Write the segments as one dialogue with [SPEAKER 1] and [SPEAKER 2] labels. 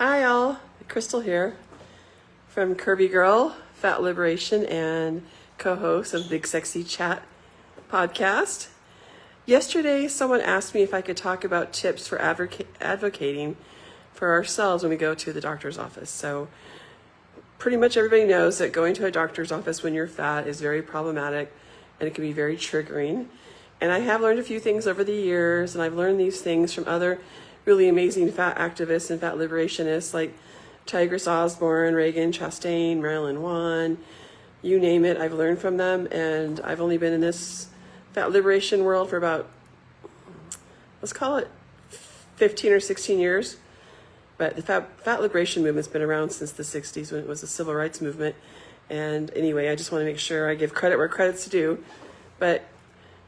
[SPEAKER 1] Hi all, Crystal here from Curvy Girl, Fat Liberation, and co-host of Big Sexy Chat podcast. Yesterday, someone asked me if I could talk about tips for advocating for ourselves when we go to the doctor's office. So pretty much everybody knows that going to a doctor's office when you're fat is very problematic and it can be very triggering. And I have learned a few things over the years, and I've learned these things from other really amazing fat activists and fat liberationists like Tigress Osborne, Reagan Chastain, Marilyn Wan, you name it. I've learned from them, and I've only been in this fat liberation world for about, let's call it 15 or 16 years. But the fat liberation movement's been around since the 60s when it was a civil rights movement. And anyway, I just want to make sure I give credit where credit's due. But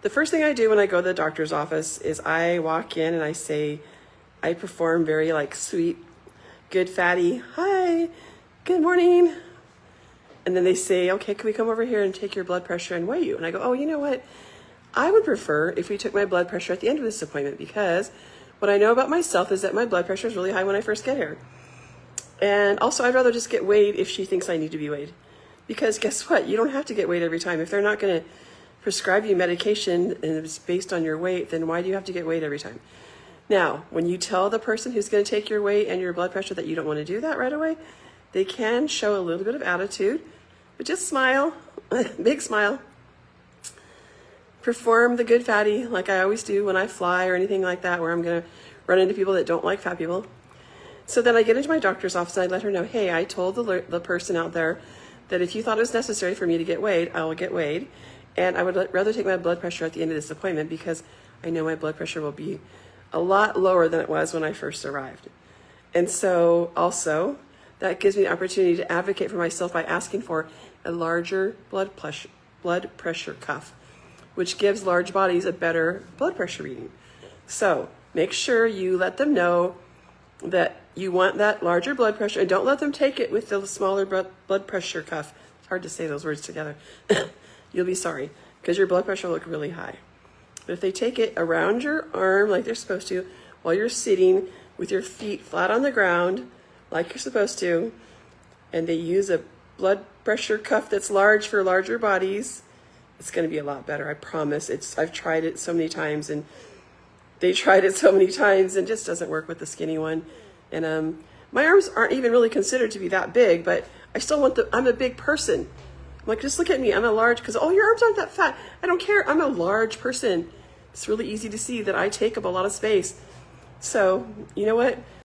[SPEAKER 1] the first thing I do when I go to the doctor's office is I walk in and I perform very sweet, good fatty, hi, good morning. And then they say, okay, can we come over here and take your blood pressure and weigh you? And I go, oh, you know what? I would prefer if we took my blood pressure at the end of this appointment, because what I know about myself is that my blood pressure is really high when I first get here. And also I'd rather just get weighed if she thinks I need to be weighed. Because guess what? You don't have to get weighed every time. If they're not going to prescribe you medication and it's based on your weight, then why do you have to get weighed every time? Now, when you tell the person who's going to take your weight and your blood pressure that you don't want to do that right away, they can show a little bit of attitude, but just smile, big smile. Perform the good fatty like I always do when I fly or anything like that, where I'm going to run into people that don't like fat people. So then I get into my doctor's office and I let her know, hey, I told the person out there that if you thought it was necessary for me to get weighed, I will get weighed. And I would rather take my blood pressure at the end of this appointment because I know my blood pressure will be a lot lower than it was when I first arrived. And so also that gives me the opportunity to advocate for myself by asking for a larger blood pressure cuff, which gives large bodies a better blood pressure reading. So make sure you let them know that you want that larger blood pressure, and don't let them take it with the smaller blood pressure cuff. It's hard to say those words together. You'll be sorry, because your blood pressure will look really high. But if they take it around your arm like they're supposed to, while you're sitting with your feet flat on the ground like you're supposed to, and they use a blood pressure cuff that's large for larger bodies, it's going to be a lot better, I promise. I've tried it so many times, and they tried it so many times, and just doesn't work with the skinny one. And my arms aren't even really considered to be that big, but I still want I'm a big person. I'm like, just look at me, I'm a large, because, oh, your arms aren't that fat. I don't care, I'm a large person. It's really easy to see that I take up a lot of space. So, you know what?